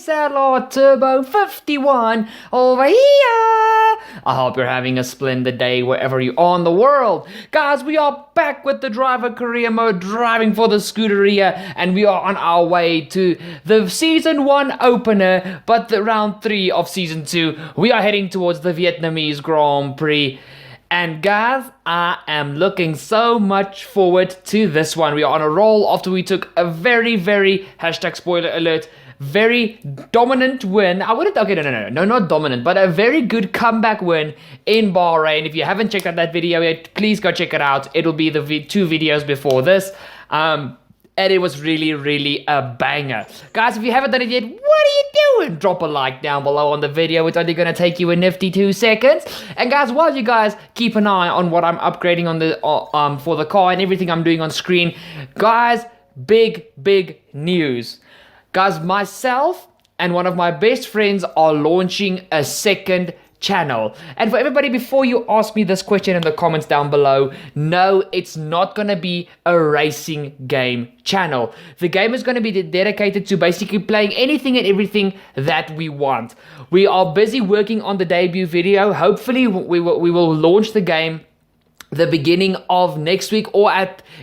SLR Turbo 51 over here. I hope you're having a splendid day wherever you are in the world. Guys, we are back with the driver career mode, driving for the Scuderia, and we are on our way to the Season 1 opener, but the round 3 of Season 2. We are heading towards the Vietnamese Grand Prix. And guys, I am looking so much forward to this one. We are on a roll after we took a very, hashtag spoiler alert, very dominant win. No, not dominant, but a very good comeback win in Bahrain. If you haven't checked out that video yet, please go check it out. It'll be the 2 videos before this. And it was really a banger. Guys, if you haven't done it yet, what are you doing? Drop a like down below on the video. It's only going to take you a nifty 2 seconds. And guys, while you guys keep an eye on what I'm upgrading on the for the car and everything I'm doing on screen, guys, big news. Guys, myself and one of my best friends are launching a second channel. And for everybody, before you ask me this question in the comments down below, no, it's not going to be a racing game channel. The game is going to be dedicated to basically playing anything and everything that we want. We are busy working on the debut video. Hopefully we will launch the game the beginning of next week, or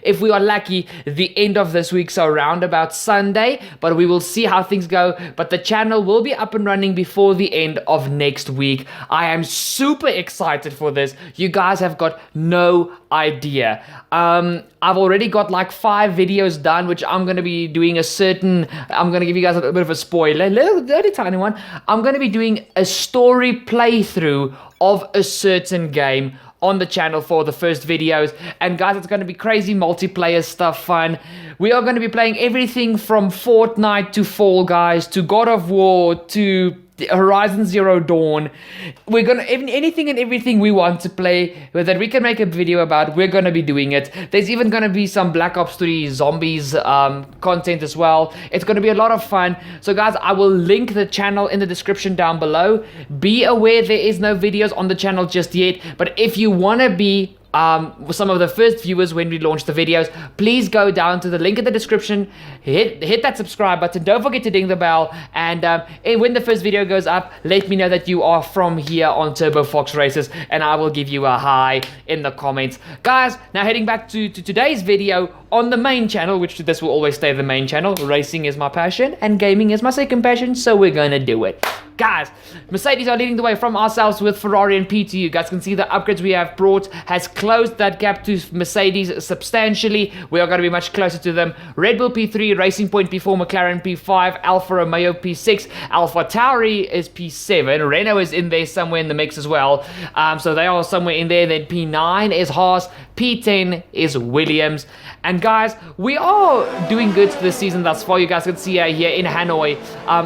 if we are lucky, the end of this week, so around about Sunday, but we will see how things go. But the channel will be up and running before the end of next week. I am super excited for this. You guys have got no idea. I've already got like 5 videos done, which I'm going to be doing I'm going to give you guys a bit of a spoiler, little tiny one. I'm going to be doing a story playthrough of a certain game on the channel for the first videos. And guys, it's going to be crazy multiplayer stuff, fun. We are going to be playing everything from Fortnite to Fall Guys to God of War to Horizon Zero Dawn. We're gonna anything and everything we want to play that we can make a video about, we're gonna be doing it. There's even gonna be some Black Ops 3 zombies content as well. It's gonna be a lot of fun. So guys, I will link the channel in the description down below. Be aware there is no videos on the channel just yet, but if you wanna be some of the first viewers when we launch the videos, please go down to the link in the description, hit that subscribe button, don't forget to ding the bell, and when the first video goes up, let me know that you are from here on Turbo Fox Races, and I will give you a hi in the comments. Guys, now heading back to today's video on the main channel, which this will always stay the main channel. Racing is my passion and gaming is my second passion, so we're gonna do it. Guys, Mercedes are leading the way from ourselves with Ferrari and P2. You guys can see the upgrades we have brought has closed that gap to Mercedes substantially. We are going to be much closer to them. Red Bull P3, Racing Point P4, McLaren P5, Alfa Romeo P6, Alfa Tauri is P7, Renault is in there somewhere in the mix as well. So they are somewhere in there. Then P9 is Haas, P10 is Williams. And guys, we are doing good this season thus far. You guys can see here in Hanoi,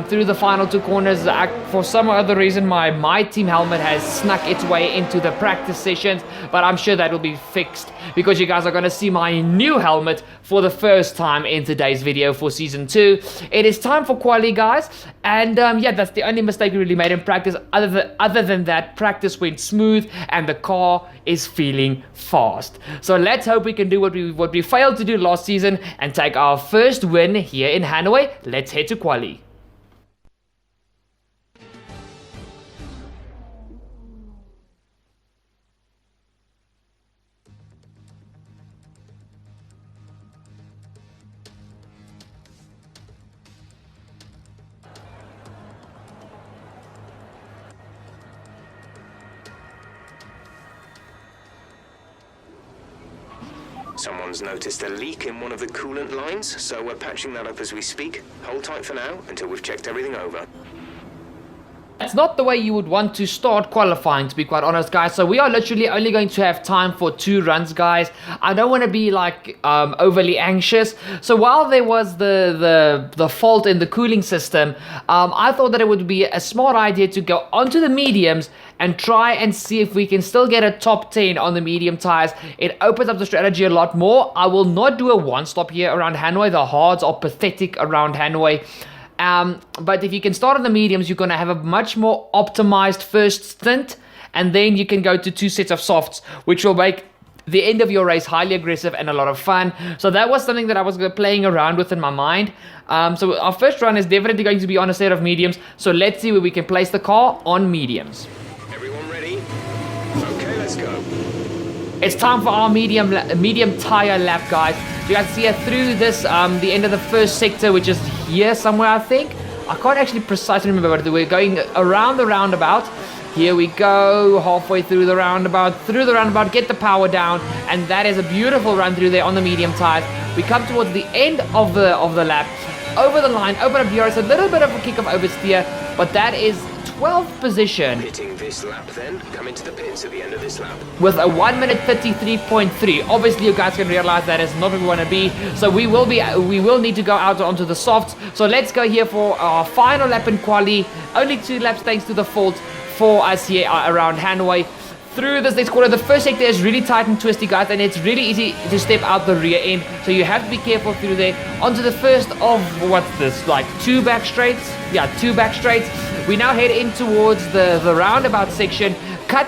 through the final 2 corners, for some other reason my team helmet has snuck its way into the practice sessions, but I'm sure that will be fixed because you guys are going to see my new helmet for the first time in today's video for Season 2. It is time for quali, guys, and yeah, that's the only mistake we really made in practice. Other than that, practice went smooth and the car is feeling fast. So let's hope we can do what we failed to do last season and take our first win here in Hanoi. Let's head to quali. Someone's noticed a leak in one of the coolant lines, so we're patching that up as we speak. Hold tight for now until we've checked everything over. It's not the way you would want to start qualifying, to be quite honest, guys. So we are literally only going to have time for 2 runs, guys. I don't want to be like overly anxious. So while there was the fault in the cooling system, I thought that it would be a smart idea to go onto the mediums and try and see if we can still get a top 10 on the medium tires. It opens up the strategy a lot more. I will not do a one-stop here around Hanoi. The hards are pathetic around Hanoi. But if you can start on the mediums, you're going to have a much more optimized first stint, and then you can go to 2 sets of softs, which will make the end of your race highly aggressive and a lot of fun. So that was something that I was playing around with in my mind. So our first run is definitely going to be on a set of mediums. So let's see where we can place the car on mediums. Everyone ready? Okay, let's go. It's time for our medium tire lap, guys. You guys see it through this, the end of the first sector, which is here somewhere, I think. I can't actually precisely remember, but we're going around the roundabout. Here we go, halfway through the roundabout, get the power down, and that is a beautiful run through there on the medium tires. We come towards the end of the lap, over the line, open up DRS, a little bit of a kick of oversteer, but that is 12th position. Hitting this lap then, come into the pits at the end of this lap. With a 1 minute 33.3. Obviously you guys can realize that is not where we want to be. So we will need to go out onto the softs. So let's go here for our final lap in quali. Only 2 laps thanks to the fault for us here around Hanoi. Through this next corner, the first sector is really tight and twisty, guys, and it's really easy to step out the rear end, so you have to be careful through there. Onto the first of, what's this, like 2 back straights? Yeah, 2 back straights. We now head in towards the roundabout section.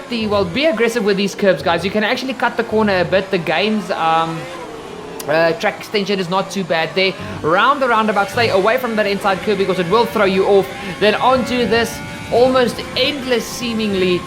Be aggressive with these curbs, guys. You can actually cut the corner a bit. The game's track extension is not too bad there. Round the roundabout, stay away from that inside curb because it will throw you off. Then onto this almost endless, seemingly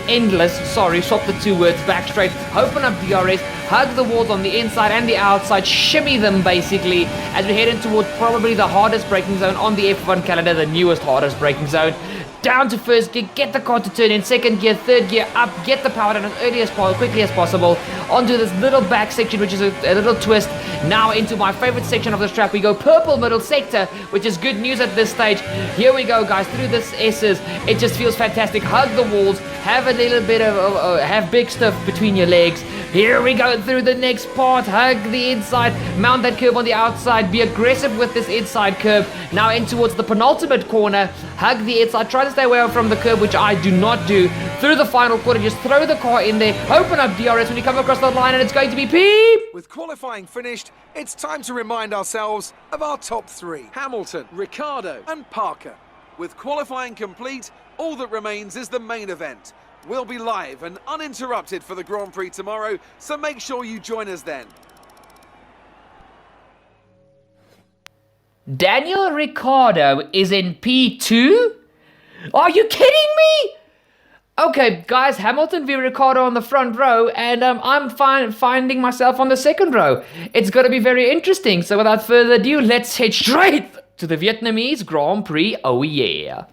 endless, sorry, swap the 2 words, back straight, open up DRS, hug the walls on the inside and the outside, shimmy them basically, as we head in towards probably the hardest braking zone on the F1 calendar, the newest hardest braking zone. Down to first gear, get the car to turn in second gear, third gear, up, get the power down as quickly as possible, onto this little back section, which is a little twist. Now into my favorite section of this track, we go purple middle sector, which is good news at this stage. Here we go, guys, through this S's, it just feels fantastic. Hug the walls, have a little bit of, have big stuff between your legs. Here we go through the next part, hug the inside, mount that curb on the outside, be aggressive with this inside curb. Now in towards the penultimate corner, hug the inside, try to stay away from the curb, which I do not do. Through the final quarter, just throw the car in there, open up DRS when you come across the line, and it's going to be peep! With qualifying finished, it's time to remind ourselves of our top 3. Hamilton, Ricciardo and Parker. With qualifying complete, all that remains is the main event. We'll be live and uninterrupted for the Grand Prix tomorrow, so make sure you join us then. Daniel Ricciardo is in P2? Are you kidding me? Okay, guys, Hamilton v Ricciardo on the front row, and I'm finding myself on the second row. It's going to be very interesting, so without further ado, let's head straight to the Vietnamese Grand Prix. Oh yeah.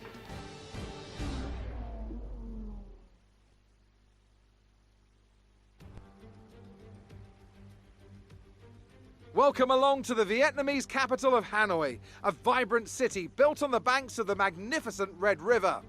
Welcome along to the Vietnamese capital of Hanoi, a vibrant city built on the banks of the magnificent Red River.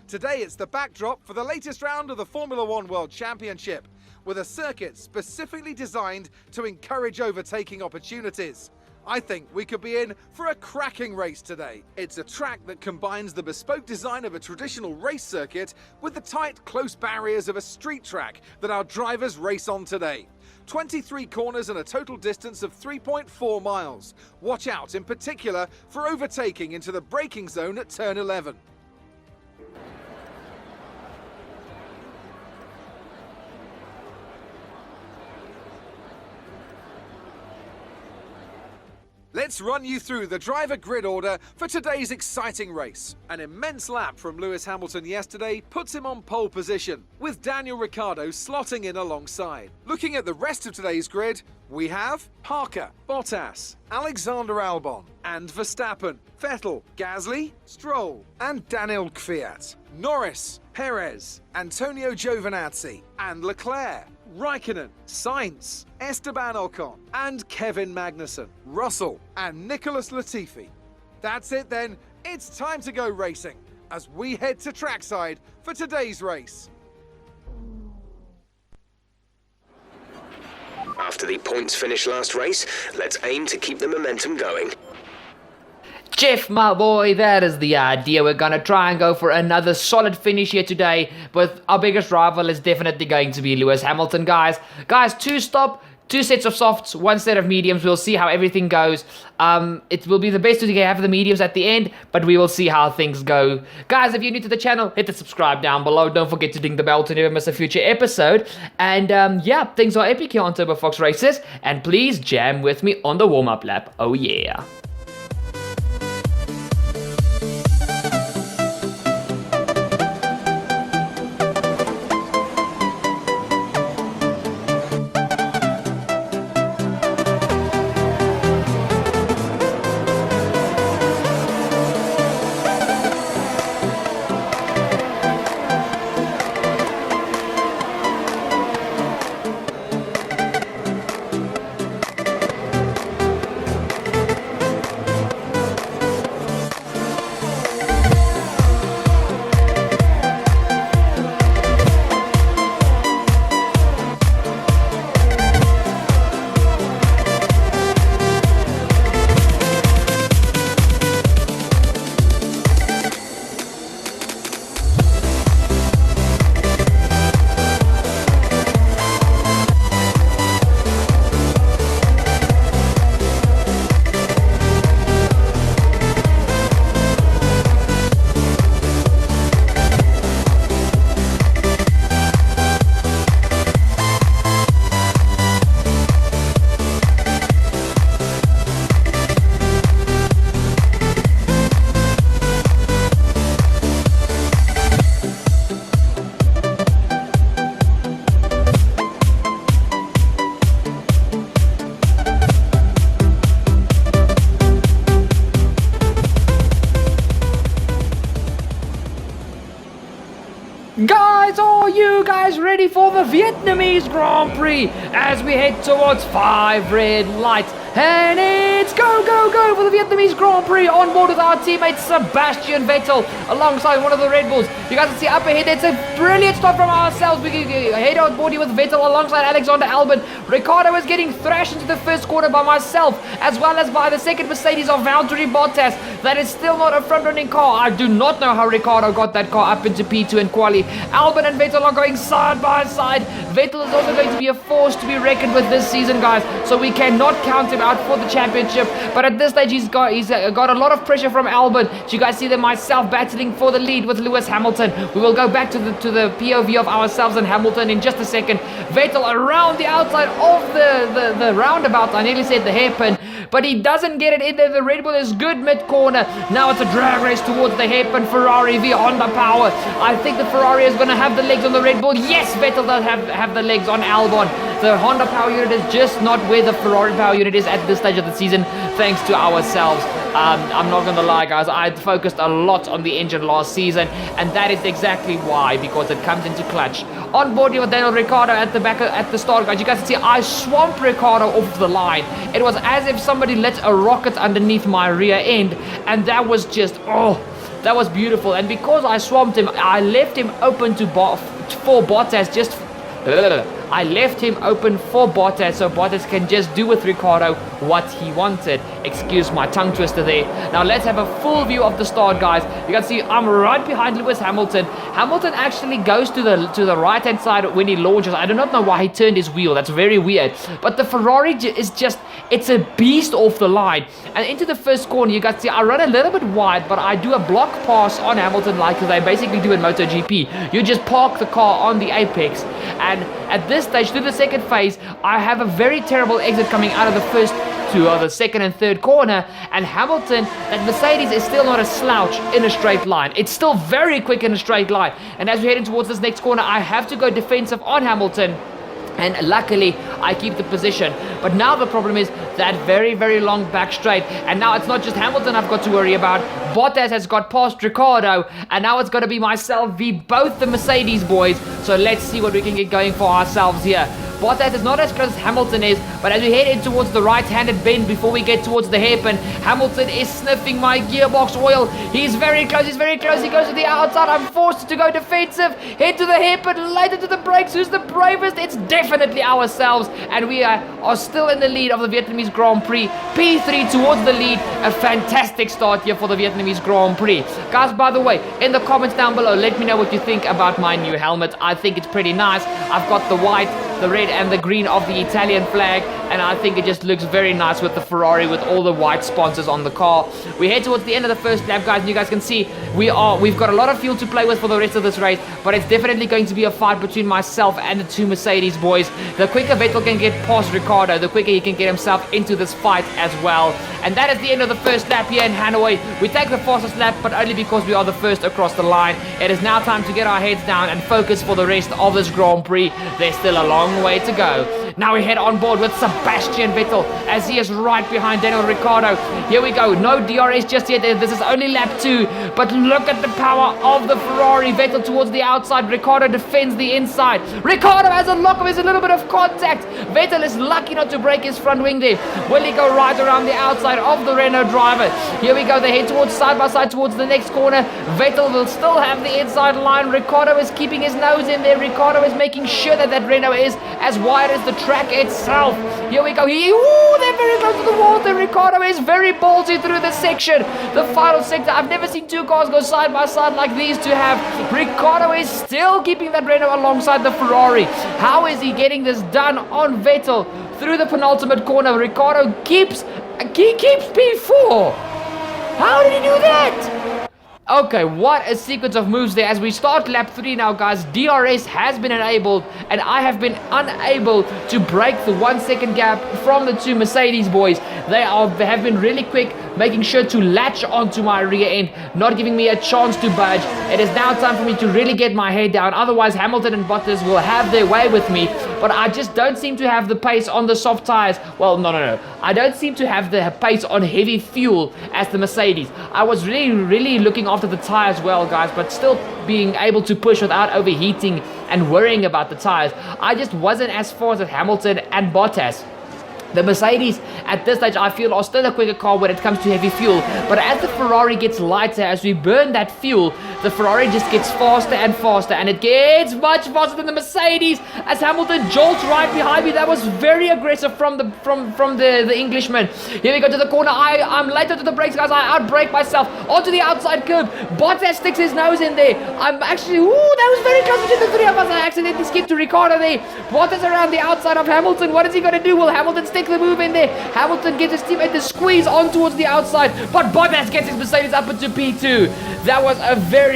Today it's the backdrop for the latest round of the Formula One World Championship, with a circuit specifically designed to encourage overtaking opportunities. I think we could be in for a cracking race today. It's a track that combines the bespoke design of a traditional race circuit with the tight, close barriers of a street track that our drivers race on today. 23 corners and a total distance of 3.4 miles. Watch out in particular for overtaking into the braking zone at turn 11. Let's run you through the driver grid order for today's exciting race. An immense lap from Lewis Hamilton yesterday puts him on pole position, with Daniel Ricciardo slotting in alongside. Looking at the rest of today's grid, we have Parker, Bottas, Alexander Albon, and Verstappen, Vettel, Gasly, Stroll, and Daniel Kvyat, Norris, Perez, Antonio Giovinazzi, and Leclerc, Raikkonen, Sainz, Esteban Ocon, and Kevin Magnussen, Russell, and Nicholas Latifi. That's it then, it's time to go racing, as we head to trackside for today's race. After the points finish last race, let's aim to keep the momentum going. Jeff, my boy, that is the idea. We're going to try and go for another solid finish here today, but our biggest rival is definitely going to be Lewis Hamilton, guys. Guys, 2 stop, 2 sets of softs, 1 set of mediums. We'll see how everything goes. It will be the best to have the mediums at the end, but we will see how things go. Guys, if you're new to the channel, hit the subscribe down below. Don't forget to ding the bell to never miss a future episode. And yeah, things are epic here on Turbo Fox Races. And please jam with me on the warm-up lap. Oh yeah. Guys, are you guys ready for the Vietnamese Grand Prix as we head towards 5 red lights? And it's go, go, go for the Vietnamese Grand Prix on board with our teammate Sebastian Vettel alongside one of the Red Bulls. You guys can see up ahead, it's a brilliant start from ourselves. We can head on board here with Vettel alongside Alexander Albon. Ricardo is getting thrashed into the first corner by myself, as well as by the second Mercedes of Valtteri Bottas. That is still not a front-running car. I do not know how Ricardo got that car up into P2 and quali. Albon and Vettel are going side by side. Vettel is also going to be a force to be reckoned with this season, guys. So we cannot count him out for the championship. But at this stage, he's got a lot of pressure from Albon. So you guys see them myself battling for the lead with Lewis Hamilton. We will go back to the POV of ourselves and Hamilton in just a second. Vettel around the outside of the roundabout. I nearly said the hairpin, but he doesn't get it in there. The Red Bull is good mid-corner. Now it's a drag race towards the hairpin. Ferrari v Honda power. I think the Ferrari is going to have the legs on the Red Bull. Yes, Vettel does have the legs on Albon. The Honda power unit is just not where the Ferrari power unit is at this stage of the season, thanks to ourselves. I'm not going to lie, guys. I focused a lot on the engine last season, and that is exactly why, because it comes into clutch. On board here with Daniel Ricciardo at the back at the start, guys. You guys can see I swamped Ricciardo off the line. It was as if somebody lit a rocket underneath my rear end, and that was just, that was beautiful. And because I swamped him, I left him open for Bottas just... I left him open for Bottas so Bottas can just do with Ricciardo what he wanted. Excuse my tongue twister there. Now let's have a full view of the start, guys. You can see I'm right behind Lewis Hamilton. Hamilton actually goes to the right hand side when he launches. I do not know why he turned his wheel. That's very weird. But the Ferrari is just, it's a beast off the line. And into the first corner, you guys see I run a little bit wide, but I do a block pass on Hamilton like they basically do in MotoGP. You just park the car on the apex, and at this stage, through the second phase, I have a very terrible exit coming out of the first two, or the second and third corner, and Hamilton, that Mercedes is still not a slouch in a straight line. It's still very quick in a straight line, and as we're heading towards this next corner, I have to go defensive on Hamilton. And luckily, I keep the position. But now the problem is that very, very long back straight. And now it's not just Hamilton I've got to worry about. Bottas has got past Ricciardo. And now it's got to be myself v both the Mercedes boys. So let's see what we can get going for ourselves here. Bottas is not as close as Hamilton is, but as we head in towards the right-handed bend before we get towards the hairpin, Hamilton is sniffing my gearbox oil. He's very close, he goes to the outside. I'm forced to go defensive, head to the hairpin, later to the brakes. Who's the bravest? It's definitely ourselves, and we are still in the lead of the Vietnamese Grand Prix. P3 towards the lead. A fantastic start here for the Vietnamese Grand Prix. Guys, by the way, in the comments down below, let me know what you think about my new helmet. I think it's pretty nice. I've got the white the red and the green of the Italian flag, and I think it just looks very nice with the Ferrari with all the white sponsors on the car. We head towards the end of the first lap, guys, and you guys can see we've got a lot of fuel to play with for the rest of this race, but it's definitely going to be a fight between myself and the two Mercedes boys. The quicker Vettel can get past Ricciardo, the quicker he can get himself into this fight as well. And that is the end of the first lap here in Hanoi. We take the fastest lap, but only because we are the first across the line. It is now time to get our heads down and focus for the rest of this Grand Prix. There's still a long way to go. Now we head on board with Sebastian Vettel as he is right behind Daniel Ricciardo. Here we go. No DRS just yet. This is only lap 2. But look at the power of the Ferrari. Vettel towards the outside. Ricciardo defends the inside. Ricciardo has a lock of his, a little bit of contact. Vettel is lucky not to break his front wing there. Will he go right around the outside of the Renault driver? Here we go. They head towards side by side towards the next corner. Vettel will still have the inside line. Ricciardo is keeping his nose in there. Ricciardo is making sure that Renault is as wide as the track itself. Here we go. They're very close to the water. Ricciardo is very ballsy through this section. The final sector. I've never seen two cars go side by side like these two have. Ricciardo is still keeping that Renault alongside the Ferrari. How is he getting this done on Vettel through the penultimate corner? Ricciardo keeps P4. How did he do that? Okay, what a sequence of moves there. As we start lap 3 now, guys, DRS has been enabled, and I have been unable to break the 1 second gap from the two Mercedes boys. They have been really quick, making sure to latch onto my rear end, not giving me a chance to budge. It is now time for me to really get my head down. Otherwise, Hamilton and Bottas will have their way with me, but I just don't seem to have the pace on the soft tires. Well, no. I don't seem to have the pace on heavy fuel as the Mercedes. I was really looking after the tires well, guys, but still being able to push without overheating and worrying about the tires. I just wasn't as fast as Hamilton and Bottas. The Mercedes, at this stage, I feel, are still a quicker car when it comes to heavy fuel. But as the Ferrari gets lighter, as we burn that fuel, the Ferrari just gets faster and faster. And it gets much faster than the Mercedes as Hamilton jolts right behind me. That was very aggressive from the Englishman. Here we go to the corner. I'm later to the brakes, guys. I outbrake myself onto the outside curb. Bottas sticks his nose in there. I'm actually, that was very close between the three of us. I accidentally skipped to Ricciardo there. Bottas around the outside of Hamilton. What is he going to do? Will Hamilton stick the move in there? Hamilton gets his teammate to squeeze on towards the outside, but Bottas gets his Mercedes up into P2. That was a very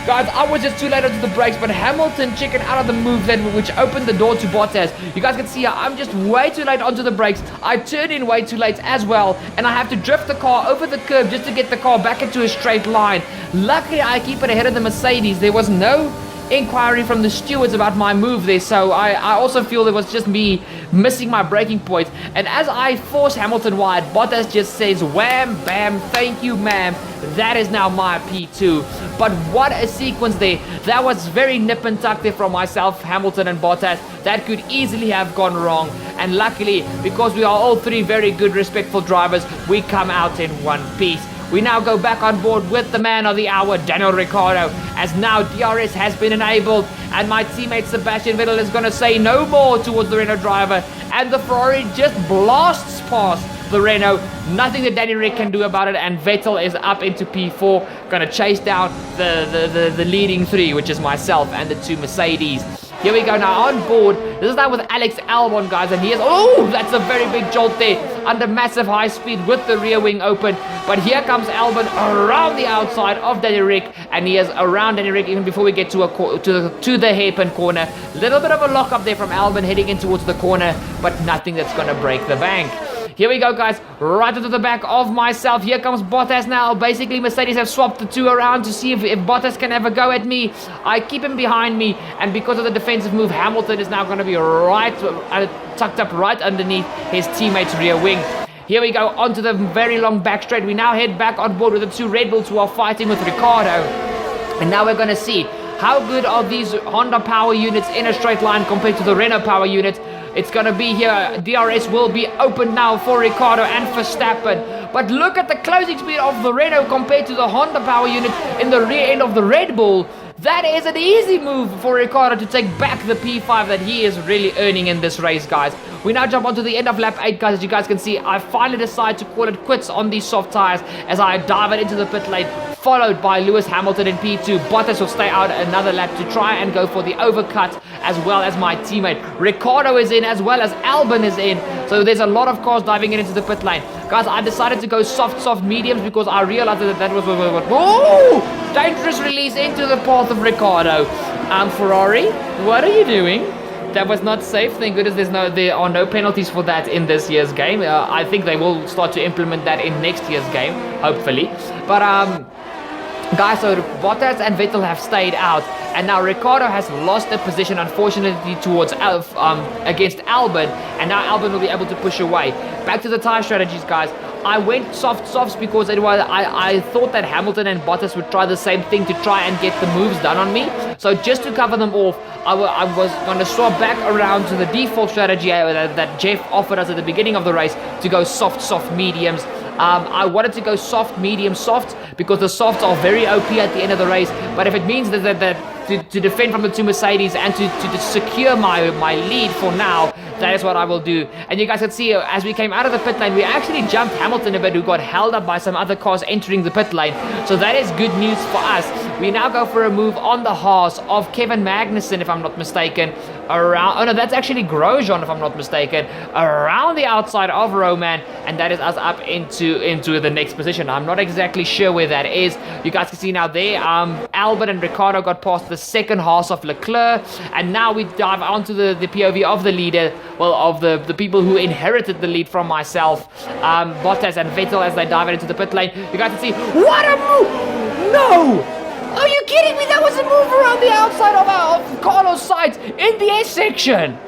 guys, I was just too late onto the brakes, but Hamilton chickened out of the move then, which opened the door to Bottas. You guys can see here, I'm just way too late onto the brakes. I turned in way too late as well, and I have to drift the car over the curb just to get the car back into a straight line. Luckily, I keep it ahead of the Mercedes. There was no inquiry from the stewards about my move there, so I also feel it was just me missing my braking point. And as I force Hamilton wide, Bottas just says wham bam, thank you ma'am, that is now my P2. But what a sequence there. That was very nip and tuck there from myself, Hamilton and Bottas. That could easily have gone wrong, and luckily, because we are all three very good respectful drivers, we come out in one piece. We now go back on board with the man of the hour, Daniel Ricciardo, as now DRS has been enabled, and my teammate Sebastian Vettel is going to say no more towards the Renault driver, and the Ferrari just blasts past the Renault. Nothing that Danny Rick can do about it, and Vettel is up into P4, going to chase down the leading three, which is myself and the two Mercedes. Here we go now on board. This is now with Alex Albon, guys, and he is, that's a very big jolt there under massive high speed with the rear wing open. But here comes Albon around the outside of Danny Rick, and he is around Danny Rick even before we get to the hairpin corner. Little bit of a lock up there from Albon heading in towards the corner, but nothing that's going to break the bank. Here we go, guys, right into the back of myself. Here comes Bottas now. Basically, Mercedes have swapped the two around to see if Bottas can ever go at me. I keep him behind me, and because of the defensive move, Hamilton is now going to be tucked up right underneath his teammate's rear wing. Here we go, onto the very long back straight. We now head back on board with the two Red Bulls who are fighting with Ricciardo. And now we're going to see how good are these Honda power units in a straight line compared to the Renault power unit. It's going to be here. DRS will be open now for Ricciardo and Verstappen. But look at the closing speed of the Renault compared to the Honda power unit in the rear end of the Red Bull. That is an easy move for Ricciardo to take back the P5 that he is really earning in this race, guys. We now jump onto the end of lap 8, guys. As you guys can see, I finally decide to call it quits on these soft tires as I dive it into the pit lane. followed by Lewis Hamilton in P2. Bottas will stay out another lap to try and go for the overcut, as well as my teammate. Ricciardo is in, as well as Albon is in. So there's a lot of cars diving into the pit lane. Guys, I decided to go soft mediums because I realized that was what. Oh! Dangerous release into the path of Ricciardo. Ferrari, what are you doing? That was not safe. Thank goodness there are no penalties for that in this year's game. I think they will start to implement that in next year's game, hopefully. But guys, so Bottas and Vettel have stayed out, and now Ricciardo has lost a position, unfortunately, towards against Albon, and now Albon will be able to push away. Back to the tyre strategies, guys. I went softs because I thought that Hamilton and Bottas would try the same thing to try and get the moves done on me. So just to cover them off, I was going to swap back around to the default strategy that Jeff offered us at the beginning of the race to go soft mediums. I wanted to go soft, medium, soft because the softs are very OP at the end of the race. But if it means that to defend from the two Mercedes and to secure my lead for now, that is what I will do. And you guys can see as we came out of the pit lane, we actually jumped Hamilton a bit, who got held up by some other cars entering the pit lane. So that is good news for us. We now go for a move on the Haas of Kevin Magnussen, if I'm not mistaken. Oh no, that's actually Grosjean, if I'm not mistaken. Around the outside of Roman, and that is us up into the next position. I'm not exactly sure where that is. You guys can see now there, Albon and Ricciardo got past the second Haas of Leclerc, and now we dive onto the POV of the leader, well, of the people who inherited the lead from myself, Bottas and Vettel, as they dive into the pit lane. You guys can see, what a move! No! Are you kidding me? That was a move around the outside of Carlos Sainz in the S section.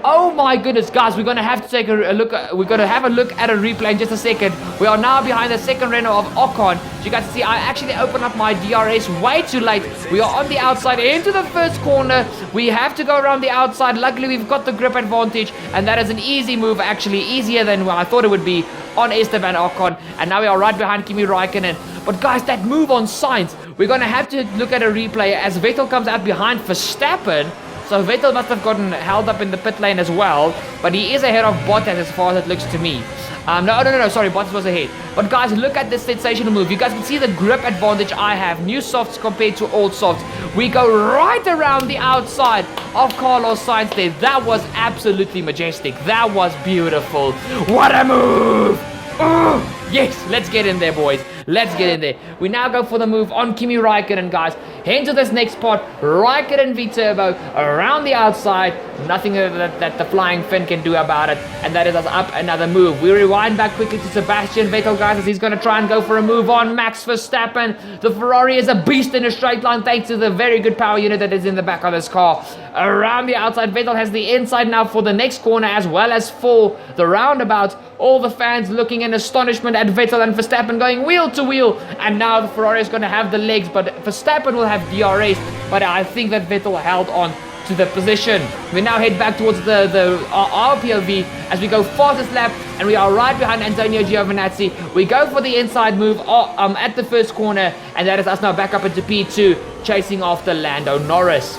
Oh my goodness, guys, we're going to have to take a look. We're going to have a look at a replay in just a second. We are now behind the second Renault of Ocon. As you guys see, I actually opened up my DRS way too late. We are on the outside into the first corner. We have to go around the outside. Luckily, we've got the grip advantage, and that is an easy move, actually easier than I thought it would be on Esteban Ocon. And now we are right behind Kimi Raikkonen. But guys, that move on Sainz, we're going to have to look at a replay as Vettel comes out behind Verstappen. So Vettel must have gotten held up in the pit lane as well, but he is ahead of Bottas as far as it looks to me. No, sorry, Bottas was ahead. But guys, look at this sensational move. You guys can see the grip advantage I have. New softs compared to old softs. We go right around the outside of Carlos Sainz there. That was absolutely majestic. That was beautiful. What a move! Oh, yes, let's get in there, boys. Let's get in there. We now go for the move on Kimi Raikkonen, guys. Into this next part, Raikkonen V-Turbo around the outside. Nothing that the flying fin can do about it. And that is us up another move. We rewind back quickly to Sebastian Vettel, guys, as he's going to try and go for a move on Max Verstappen. The Ferrari is a beast in a straight line thanks to the very good power unit that is in the back of this car. Around the outside, Vettel has the inside now for the next corner as well as for the roundabout. All the fans looking in astonishment at Vettel and Verstappen going wheel to wheel. And now the Ferrari is going to have the legs, but Verstappen will have DRS. But I think that Vettel held on to the position. We now head back towards our POV as we go fastest lap, and we are right behind Antonio Giovinazzi. We go for the inside move at the first corner, and that is us now back up into P2, chasing after Lando Norris.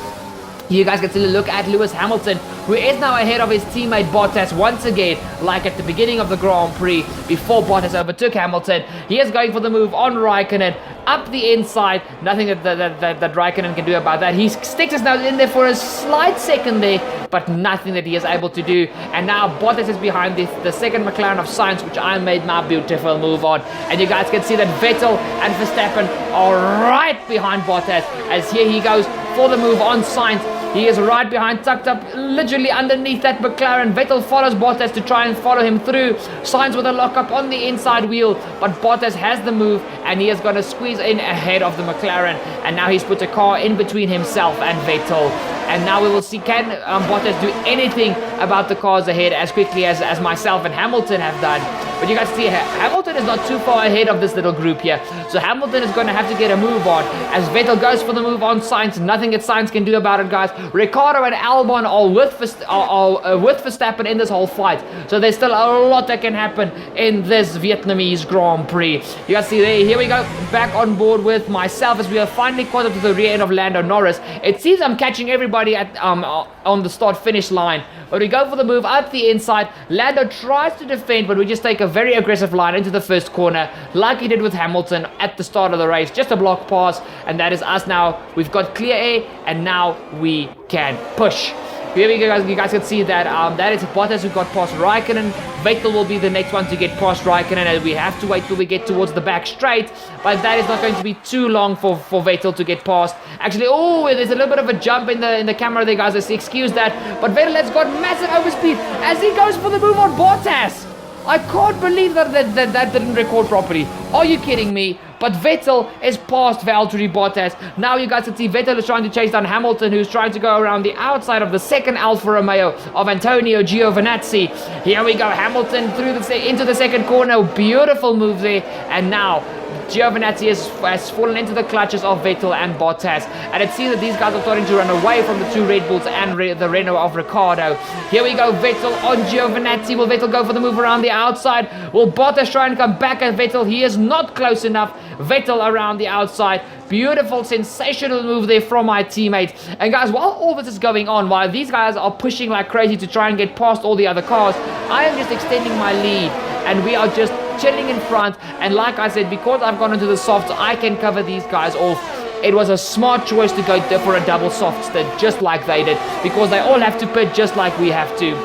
You guys get to look at Lewis Hamilton, who is now ahead of his teammate Bottas once again, like at the beginning of the Grand Prix, before Bottas overtook Hamilton. He is going for the move on Raikkonen, up the inside. Nothing that Raikkonen can do about that. He sticks us now in there for a slight second there, but nothing that he is able to do. And now Bottas is behind the second McLaren of Sainz, which I made my beautiful move on. And you guys can see that Vettel and Verstappen are right behind Bottas, as here he goes for the move on Sainz. He is right behind, tucked up literally underneath that McLaren. Vettel follows Bottas to try and follow him through. Sainz with a lockup on the inside wheel, but Bottas has the move, and he is going to squeeze in ahead of the McLaren. And now he's put a car in between himself and Vettel. And now we will see, can Bottas do anything about the cars ahead as quickly as myself and Hamilton have done. But you guys see, Hamilton is not too far ahead of this little group here. So Hamilton is going to have to get a move on as Vettel goes for the move on Sainz. Nothing that Sainz can do about it, guys. Ricciardo and Albon are with Verstappen in this whole fight. So there's still a lot that can happen in this Vietnamese Grand Prix. You guys see there, here we go, back on board with myself as we are finally caught up to the rear end of Lando Norris. It seems I'm catching everybody at on the start-finish line. But we go for the move up the inside. Lando tries to defend, but we just take a very aggressive line into the first corner, like he did with Hamilton at the start of the race. Just a block pass, and that is us now. We've got clear air, and now we can push. Here we go, guys. You guys can see that that is Bottas who got past Raikkonen. Vettel will be the next one to get past Raikkonen, and we have to wait till we get towards the back straight. But that is not going to be too long for Vettel to get past. Actually, oh, there's a little bit of a jump in the camera there, guys. Let's excuse that. But Vettel has got massive overspeed as he goes for the move on Bottas. I can't believe that didn't record properly. Are you kidding me? But Vettel is past Valtteri Bottas. Now you guys can see Vettel is trying to chase down Hamilton, who's trying to go around the outside of the second Alfa Romeo of Antonio Giovinazzi. Here we go, Hamilton into the second corner. Beautiful move there. And now Giovinazzi has fallen into the clutches of Vettel and Bottas. And it seems that these guys are starting to run away from the two Red Bulls and the Renault of Ricciardo. Here we go, Vettel on Giovinazzi. Will Vettel go for the move around the outside? Will Bottas try and come back at Vettel? He is not close enough. Vettel around the outside. Beautiful, sensational move there from my teammate. And guys, while all this is going on, while these guys are pushing like crazy to try and get past all the other cars, I am just extending my lead. And we are just chilling in front. And like I said, because I've gone into the softs, I can cover these guys off. It was a smart choice to go for a double soft stint, just like they did, because they all have to pit just like we have to.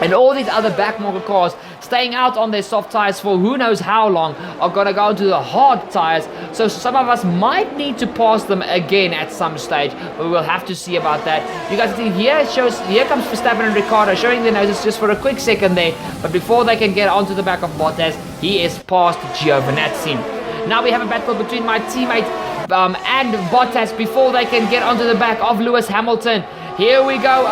And all these other backmarker cars staying out on their soft tires for who knows how long are going to go into the hard tires. So some of us might need to pass them again at some stage, but we'll have to see about that. You guys see here comes Verstappen and Ricciardo showing their noses just for a quick second there. But before they can get onto the back of Bottas, he is past Giovinazzi. Now we have a battle between my teammate and Bottas before they can get onto the back of Lewis Hamilton. Here we go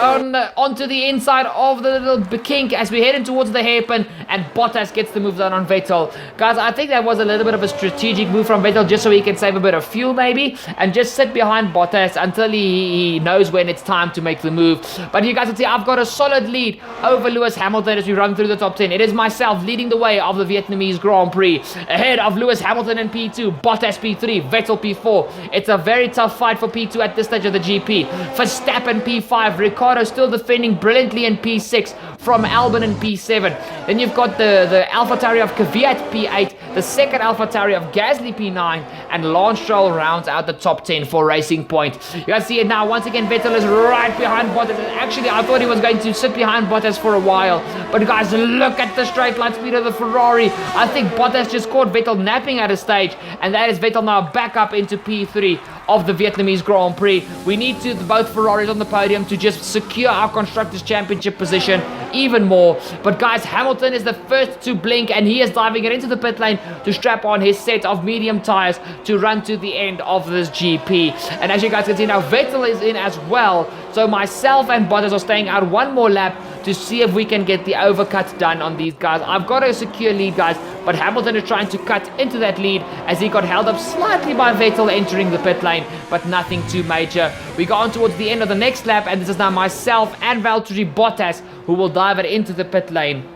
onto the inside of the little kink as we head in towards the hairpin, and Bottas gets the move done on Vettel. Guys, I think that was a little bit of a strategic move from Vettel just so he can save a bit of fuel maybe and just sit behind Bottas until he knows when it's time to make the move. But you guys can see I've got a solid lead over Lewis Hamilton as we run through the top 10. It is myself leading the way of the Vietnamese Grand Prix. Ahead of Lewis Hamilton in P2, Bottas P3, Vettel P4. It's a very tough fight for P2 at this stage of the GP. Verstappen P5, Ricciardo still defending brilliantly in P6 from Albon in P7. Then you've got the AlphaTauri of Kvyat P8, the second AlphaTauri of Gasly P9, and Lance Stroll rounds out the top 10 for Racing Point. You guys see it now. Once again, Vettel is right behind Bottas. And actually, I thought he was going to sit behind Bottas for a while. But guys, look at the straight line speed of the Ferrari. I think Bottas just caught Vettel napping at a stage, and that is Vettel now back up into P3 of the Vietnamese Grand Prix. We need both Ferraris on the podium to just secure our Constructors' Championship position even more. But guys, Hamilton is the first to blink, and he is diving it into the pit lane to strap on his set of medium tires to run to the end of this GP. And as you guys can see now, Vettel is in as well. So myself and Bottas are staying out one more lap to see if we can get the overcut done on these guys. I've got a secure lead, guys, but Hamilton is trying to cut into that lead as he got held up slightly by Vettel entering the pit lane, but nothing too major. We go on towards the end of the next lap, and this is now myself and Valtteri Bottas who will dive it into the pit lane.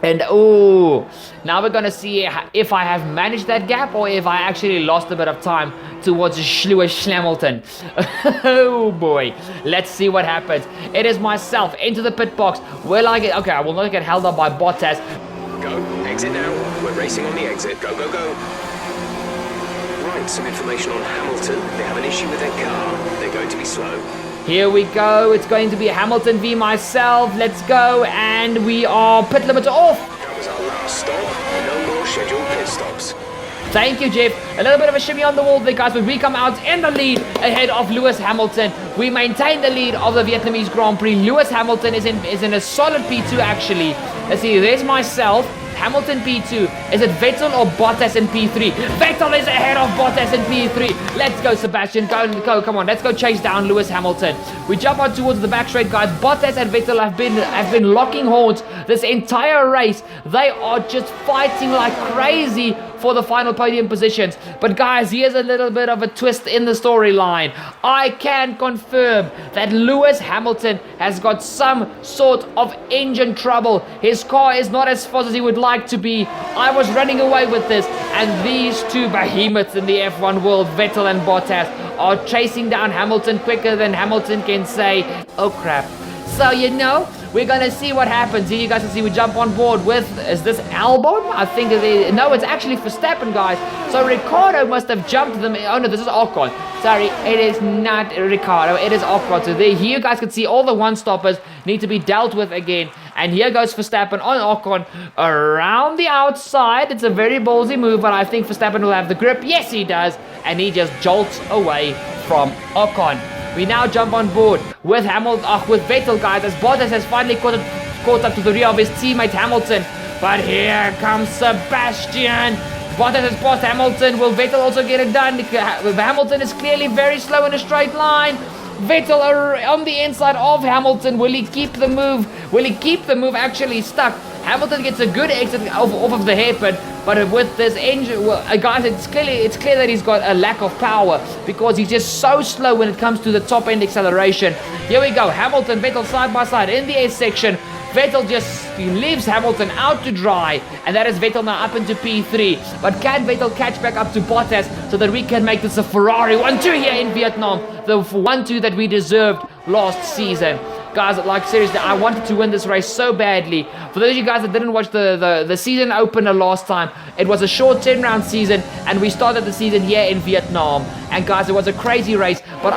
And now we're going to see if I have managed that gap or if I actually lost a bit of time towards Lewis Hamilton. Oh boy, let's see what happens. It is myself into the pit box. Will I get... Okay, I will not get held up by Bottas. Go, exit now. We're racing on the exit. Go, go, go. Right, some information on Hamilton. They have an issue with their car. They're going to be slow. Here we go. It's going to be Hamilton v myself. Let's go. And we are pit limiter off. That was our last stop. No more scheduled pit stops. Thank you, Jeff. A little bit of a shimmy on the wall there, guys, but we come out in the lead ahead of Lewis Hamilton. We maintain the lead of the Vietnamese Grand Prix. Lewis Hamilton is in a solid P2, actually. Let's see. There's myself. Hamilton P2. Is it Vettel or Bottas in P3? Vettel is ahead of Bottas in P3. Let's go, Sebastian. Go. Come on. Let's go chase down Lewis Hamilton. We jump on towards the back straight, guys. Bottas and Vettel have been locking horns this entire race. They are just fighting like crazy for the final podium positions. But guys, here's a little bit of a twist in the storyline. I can confirm that Lewis Hamilton has got some sort of engine trouble. His car is not as fast as he would like to be. I was running away with this, and these two behemoths in the F1 world, Vettel and Bottas, are chasing down Hamilton quicker than Hamilton can say, oh crap. So, you know, we're going to see what happens. Here you guys can see we jump on board with, is this Albon? I think, no, it's actually Verstappen, guys. So, Ricardo must have jumped them. Oh, no, this is Ocon. Sorry, it is not Ricardo. It is Ocon. So, here you guys can see all the one-stoppers need to be dealt with again. And here goes Verstappen on Ocon around the outside. It's a very ballsy move, but I think Verstappen will have the grip. Yes, he does. And he just jolts away from Ocon. We now jump on board with Vettel, guys, as Bottas has finally caught up to the rear of his teammate Hamilton. But here comes Sebastian. Bottas has passed Hamilton. Will Vettel also get it done? Hamilton is clearly very slow in a straight line. Vettel on the inside of Hamilton. Will he keep the move? Will he keep the move actually stuck? Hamilton gets a good exit off of the hairpin, but with this engine, guys, it's clear that he's got a lack of power because he's just so slow when it comes to the top end acceleration. Here we go, Hamilton, Vettel side by side in the S section. Vettel just leaves Hamilton out to dry, and that is Vettel now up into P3. But can Vettel catch back up to Bottas so that we can make this a Ferrari 1-2 here in Vietnam, the 1-2 that we deserved last season? Guys, like seriously, I wanted to win this race so badly. For those of you guys that didn't watch the season opener last time, it was a short 10-round season, and we started the season here in Vietnam. And guys, it was a crazy race, but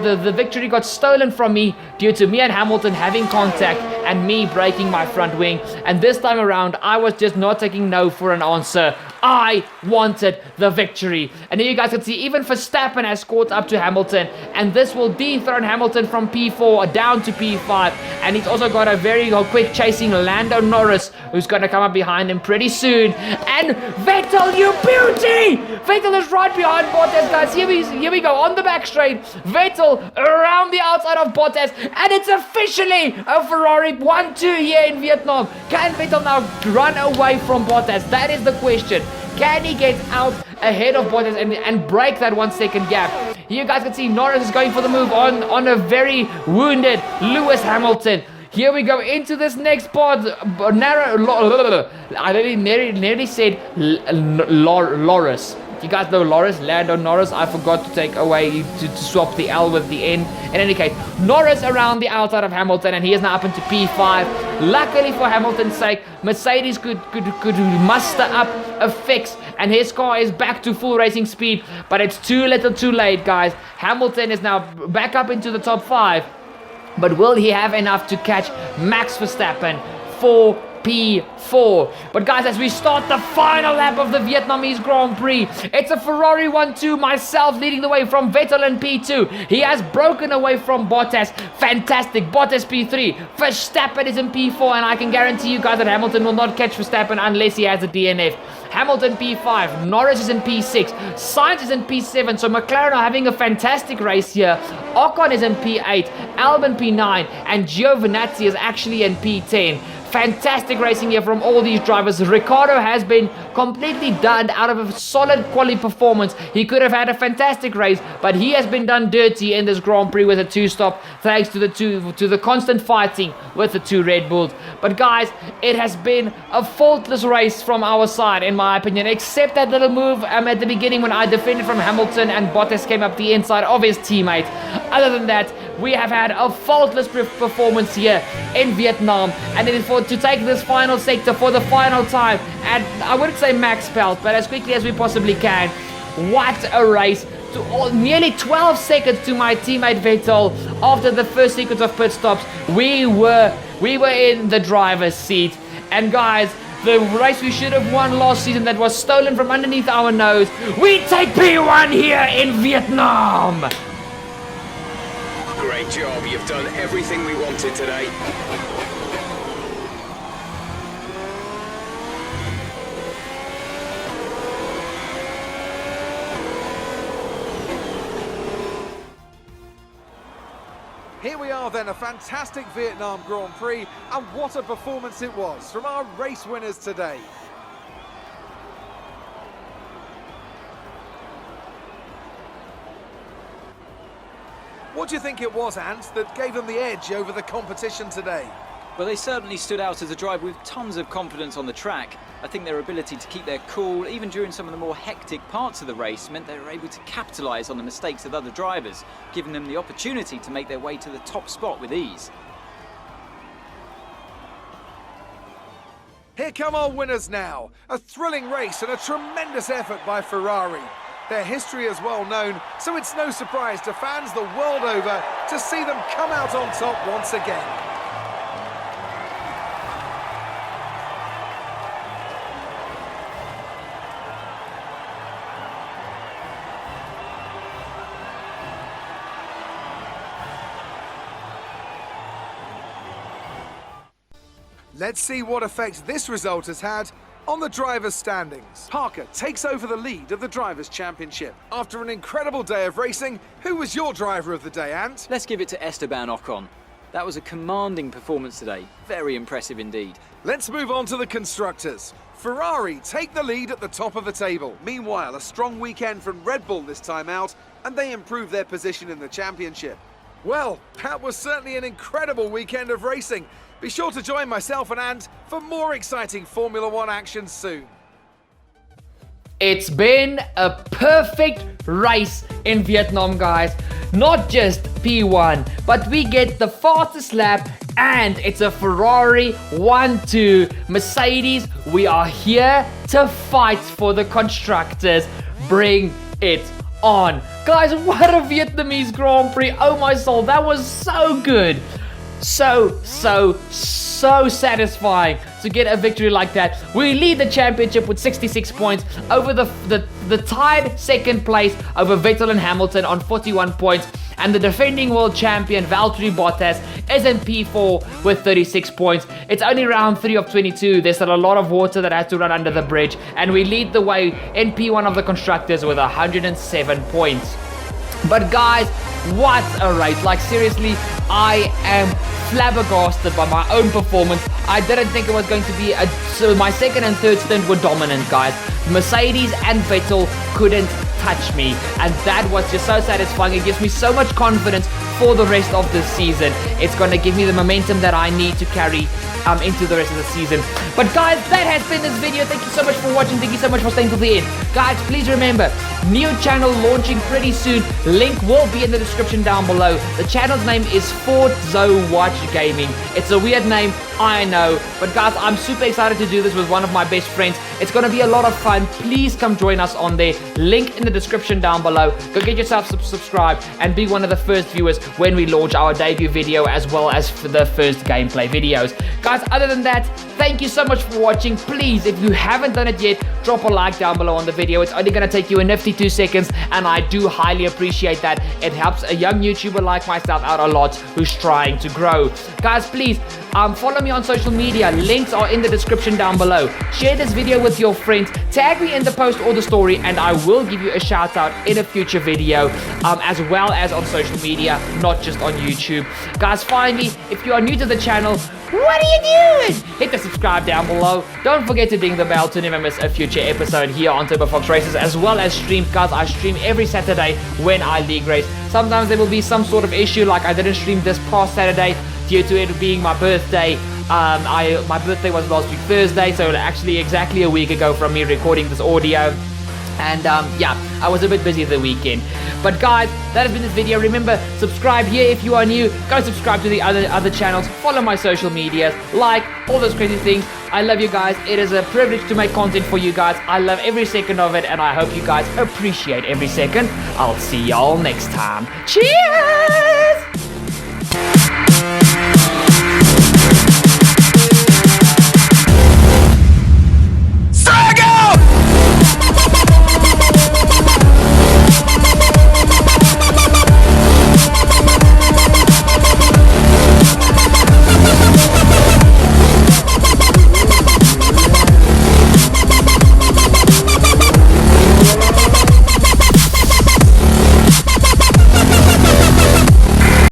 the victory got stolen from me due to me and Hamilton having contact and me breaking my front wing. And this time around, I was just not taking no for an answer. I wanted the victory. And here you guys can see even Verstappen has caught up to Hamilton, and this will dethrone Hamilton from P4 down to P5. And he's also got a very quick chasing Lando Norris, who's going to come up behind him pretty soon. And Vettel, you beauty! Vettel is right behind Bottas, guys. Here we go on the back straight. Vettel around the outside of Bottas, and it's officially a Ferrari 1-2 here in Vietnam. Can Vettel now run away from Bottas? That is the question. Can he get out ahead of Bottas and break that 1 second gap? Here you guys can see Norris is going for the move on a very wounded Lewis Hamilton. Here we go into this next part. I nearly said Loris. You guys know Loris, Lando Norris. I forgot to take away, to swap the L with the N. In any case, Norris around the outside of Hamilton, and he is now up into P5. Luckily for Hamilton's sake, Mercedes could muster up a fix, and his car is back to full racing speed. But it's too little too late, guys. Hamilton is now back up into the top 5. But will he have enough to catch Max Verstappen for P4? But guys, as we start the final lap of the Vietnamese Grand Prix, it's a Ferrari 1-2, myself leading the way from Vettel in P2. He has broken away from Bottas. Fantastic. Bottas P3. Verstappen is in P4, and I can guarantee you guys that Hamilton will not catch Verstappen unless he has a DNF. Hamilton P5, Norris is in P6, Sainz is in P7, so McLaren are having a fantastic race here. Ocon is in P8, Albon P9, and Giovinazzi is actually in P10. Fantastic racing here from all these drivers. Ricardo has been completely done out of a solid quality performance. He could have had a fantastic race, but he has been done dirty in this Grand Prix with a 2-stop, thanks to the constant fighting with the 2 Red Bulls. But guys, it has been a faultless race from our side, in my opinion, except that little move at the beginning when I defended from Hamilton and Bottas came up the inside of his teammate. Other than that, we have had a faultless performance here in Vietnam, and it is to take this final sector for the final time, and I wouldn't say max pelt, but as quickly as we possibly can. What a race! Nearly 12 seconds to my teammate Vettel after the first sequence of pit stops. We were in the driver's seat, and guys, the race we should have won last season that was stolen from underneath our nose, we take P1 here in Vietnam. Great job, you've done everything we wanted today. Here we are then, a fantastic Vietnam Grand Prix, and what a performance it was from our race winners today. What do you think it was, Ant, that gave them the edge over the competition today? Well, they certainly stood out as a driver with tons of confidence on the track. I think their ability to keep their cool, even during some of the more hectic parts of the race, meant they were able to capitalise on the mistakes of other drivers, giving them the opportunity to make their way to the top spot with ease. Here come our winners now. A thrilling race and a tremendous effort by Ferrari. Their history is well known, so it's no surprise to fans the world over to see them come out on top once again. Let's see what effect this result has had on the drivers' standings. Parker takes over the lead of the Drivers' Championship. After an incredible day of racing, who was your driver of the day, Ant? Let's give it to Esteban Ocon. That was a commanding performance today. Very impressive indeed. Let's move on to the constructors. Ferrari take the lead at the top of the table. Meanwhile, a strong weekend from Red Bull this time out, and they improve their position in the championship. Well, that was certainly an incredible weekend of racing. Be sure to join myself and Ant for more exciting Formula One action soon. It's been a perfect race in Vietnam, guys. Not just P1, but we get the fastest lap, and it's a Ferrari 1-2 Mercedes. We are here to fight for the constructors. Bring it on. Guys, what a Vietnamese Grand Prix. Oh my soul, that was so good. So satisfying to get a victory like that. We lead the championship with 66 points over the tied second place over Vettel and Hamilton on 41 points. And the defending world champion Valtteri Bottas is in P4 with 36 points. It's only round 3 of 22. There's still a lot of water that has to run under the bridge. And we lead the way in P1 of the constructors with 107 points. But guys, what a race. Like, seriously, I am flabbergasted by my own performance. I didn't think it was going to be so my second and third stint were dominant, guys. Mercedes and Vettel couldn't touch me, and that was just so satisfying. It gives me so much confidence for the rest of the season. It's going to give me the momentum that I need to carry into the rest of the season. But guys, that has been this video. Thank you so much for watching. Thank you so much for staying till the end. Guys, please remember, new channel launching pretty soon. Link will be in the description down below. The channel's name is Forza Watch Gaming. It's a weird name, I know, but guys, I'm super excited to do this with one of my best friends. It's going to be a lot of fun. Please come join us on there. Link in the description down below. Go get yourself subscribed and be one of the first viewers when we launch our debut video, as well as for the first gameplay videos. Guys, other than that, thank you so much for watching. Please, if you haven't done it yet, drop a like down below on the video. It's only going to take you a nifty 2 seconds, and I do highly appreciate that. It helps a young YouTuber like myself out a lot who's trying to grow. Guys, please follow me on social media. Links are in the description down below. Share this video with your friends. Tag me in the post or the story, and I will give you a shout out in a future video, as well as on social media, not just on YouTube. Guys, finally, if you are new to the channel, what are you doing? Hit the subscribe down below. Don't forget to ding the bell to never miss a future episode here on Turbo Fox Races, as well as stream. Guys, I stream every Saturday when I league race. Sometimes there will be some sort of issue, like I didn't stream this past Saturday due to it being my birthday. My birthday was last week Thursday, so actually exactly a week ago from me recording this audio. And yeah, I was a bit busy the weekend. But guys, that has been this video. Remember, subscribe here if you are new. Go subscribe to the other channels. Follow my social medias. Like, all those crazy things. I love you guys. It is a privilege to make content for you guys. I love every second of it, and I hope you guys appreciate every second. I'll see y'all next time. Cheers!